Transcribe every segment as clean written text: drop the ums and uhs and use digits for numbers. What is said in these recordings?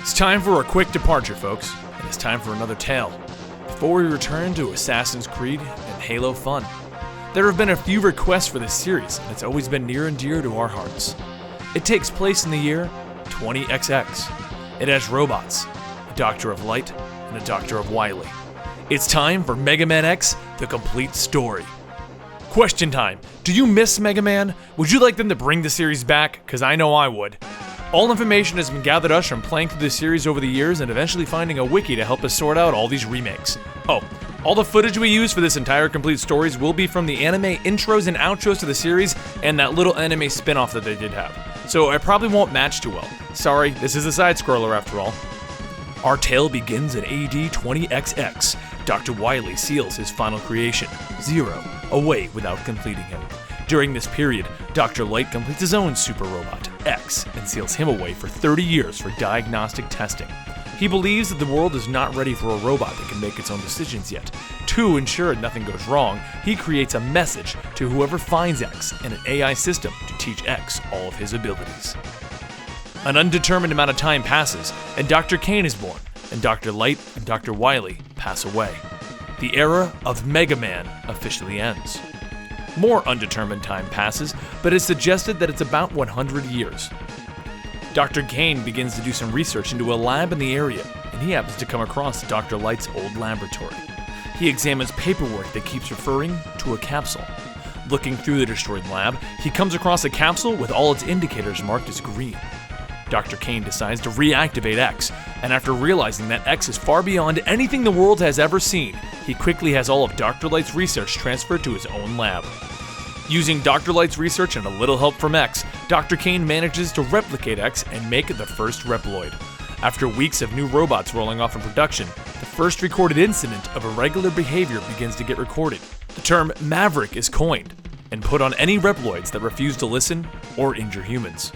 It's time for a quick departure, folks, and it's time for another tale, before we return to Assassin's Creed and Halo fun. There have been a few requests for this series, and it's always been near and dear to our hearts. It takes place in the year 20XX. It has robots, a Doctor of Light, and a Doctor of Wily. It's time for Mega Man X, the complete story. Question time. Do you miss Mega Man? Would you like them to bring the series back? Because I know I would. All information has been gathered us from playing through this series over the years and eventually finding a wiki to help us sort out all these remakes. Oh, all the footage we use for this entire complete stories will be from the anime intros and outros to the series and that little anime spin-off that they did have. So I probably won't match too well. Sorry, this is a side-scroller after all. Our tale begins in AD 20XX. Dr. Wily seals his final creation, Zero, away without completing him. During this period, Dr. Light completes his own super robot, X, and seals him away for 30 years for diagnostic testing. He believes that the world is not ready for a robot that can make its own decisions yet. To ensure nothing goes wrong, he creates a message to whoever finds X and an AI system to teach X all of his abilities. An undetermined amount of time passes, and Dr. Kane is born, and Dr. Light and Dr. Wily pass away. The era of Mega Man officially ends. More undetermined time passes, but it's suggested that it's about 100 years. Dr. Kane begins to do some research into a lab in the area, and he happens to come across Dr. Light's old laboratory. He examines paperwork that keeps referring to a capsule. Looking through the destroyed lab, he comes across a capsule with all its indicators marked as green. Dr. Kane decides to reactivate X, and after realizing that X is far beyond anything the world has ever seen, he quickly has all of Dr. Light's research transferred to his own lab. Using Dr. Light's research and a little help from X, Dr. Kane manages to replicate X and make the first Reploid. After weeks of new robots rolling off in production, the first recorded incident of irregular behavior begins to get recorded. The term Maverick is coined and put on any Reploids that refuse to listen or injure humans.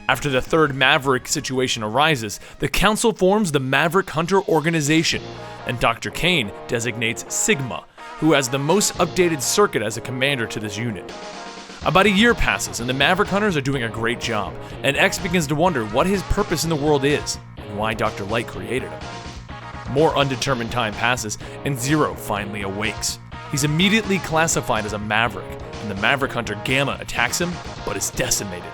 After the third Maverick situation arises, the Council forms the Maverick Hunter Organization, and Dr. Kane designates Sigma, who has the most updated circuit as a commander to this unit. About a year passes, and the Maverick Hunters are doing a great job, and X begins to wonder what his purpose in the world is, and why Dr. Light created him. More undetermined time passes, and Zero finally awakes. He's immediately classified as a Maverick, and the Maverick Hunter Gamma attacks him, but is decimated.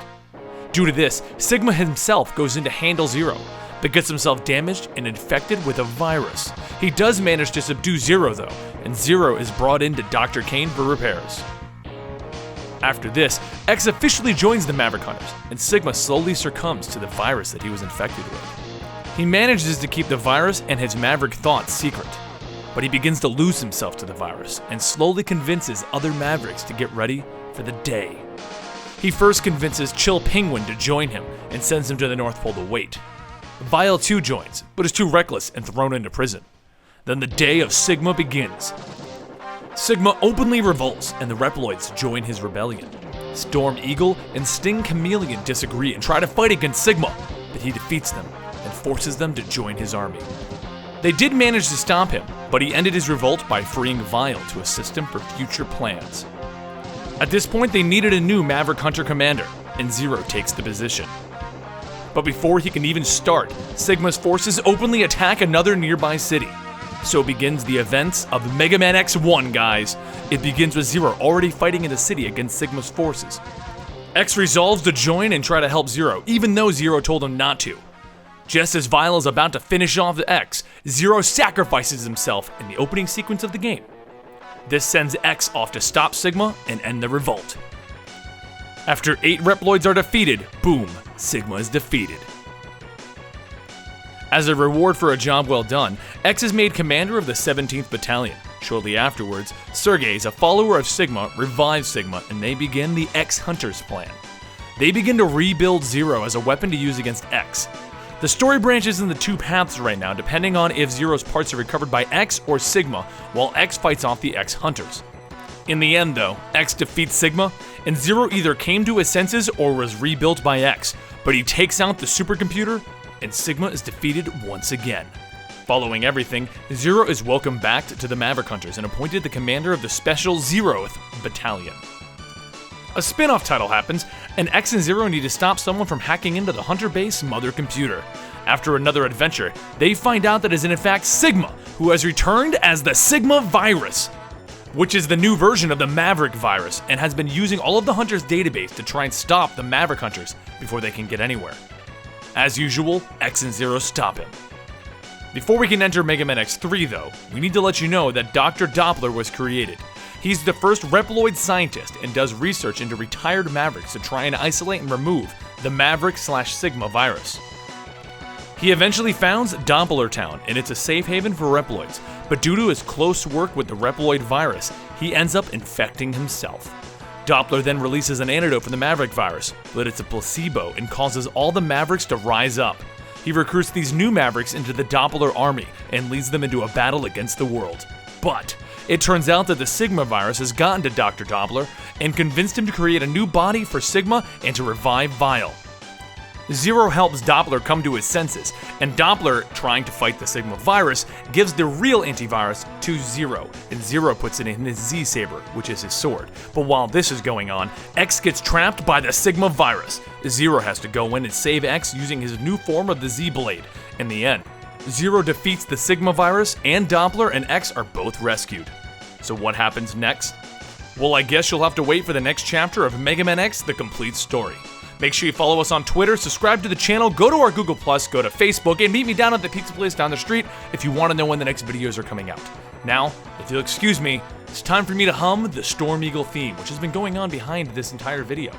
Due to this, Sigma himself goes in to handle Zero, but gets himself damaged and infected with a virus. He does manage to subdue Zero though, and Zero is brought into Dr. Kane for repairs. After this, X officially joins the Maverick Hunters, and Sigma slowly succumbs to the virus that he was infected with. He manages to keep the virus and his Maverick thoughts secret, but he begins to lose himself to the virus, and slowly convinces other Mavericks to get ready for the day. He first convinces Chill Penguin to join him and sends him to the North Pole to wait. Vile too joins, but is too reckless and thrown into prison. Then the day of Sigma begins. Sigma openly revolts, and the Reploids join his rebellion. Storm Eagle and Sting Chameleon disagree and try to fight against Sigma, but he defeats them and forces them to join his army. They did manage to stop him, but he ended his revolt by freeing Vile to assist him for future plans. At this point, they needed a new Maverick Hunter commander, and Zero takes the position. But before he can even start, Sigma's forces openly attack another nearby city. So begins the events of Mega Man X1, guys. It begins with Zero already fighting in the city against Sigma's forces. X resolves to join and try to help Zero, even though Zero told him not to. Just as Vile is about to finish off the X, Zero sacrifices himself in the opening sequence of the game. This sends X off to stop Sigma and end the revolt. After 8 Reploids are defeated, boom, Sigma is defeated. As a reward for a job well done, X is made commander of the 17th Battalion. Shortly afterwards, Sergei, a follower of Sigma, revives Sigma and they begin the X Hunters plan. They begin to rebuild Zero as a weapon to use against X. The story branches into 2 paths right now, depending on if Zero's parts are recovered by X or Sigma, while X fights off the X Hunters. In the end though, X defeats Sigma, and Zero either came to his senses or was rebuilt by X, but he takes out the supercomputer and Sigma is defeated once again. Following everything, Zero is welcomed back to the Maverick Hunters and appointed the commander of the Special Zeroth Battalion. A spin-off title happens, and X and Zero need to stop someone from hacking into the Hunter base mother computer. After another adventure, they find out that it is in fact Sigma, who has returned as the Sigma virus, which is the new version of the Maverick virus, and has been using all of the Hunters' database to try and stop the Maverick Hunters before they can get anywhere. As usual, X and Zero stop him. Before we can enter Mega Man X3 though, we need to let you know that Dr. Doppler was created. He's the first Reploid scientist and does research into retired Mavericks to try and isolate and remove the Maverick/Sigma virus. He eventually founds Doppler Town, and it's a safe haven for Reploids, but due to his close work with the Reploid virus, he ends up infecting himself. Doppler then releases an antidote for the Maverick virus, but it's a placebo and causes all the Mavericks to rise up. He recruits these new Mavericks into the Doppler army and leads them into a battle against the world. But it turns out that the Sigma virus has gotten to Dr. Doppler and convinced him to create a new body for Sigma and to revive Vile. Zero helps Doppler come to his senses, and Doppler, trying to fight the Sigma virus, gives the real antivirus to Zero, and Zero puts it in his Z-Saber, which is his sword. But while this is going on, X gets trapped by the Sigma virus. Zero has to go in and save X using his new form of the Z-Blade. In the end, Zero defeats the Sigma virus, and Doppler and X are both rescued. So what happens next? Well, I guess you'll have to wait for the next chapter of Mega Man X: The Complete Story. Make sure you follow us on Twitter, subscribe to the channel, go to our Google+, go to Facebook, and meet me down at the pizza place down the street if you want to know when the next videos are coming out. Now, if you'll excuse me, it's time for me to hum the Storm Eagle theme, which has been going on behind this entire video.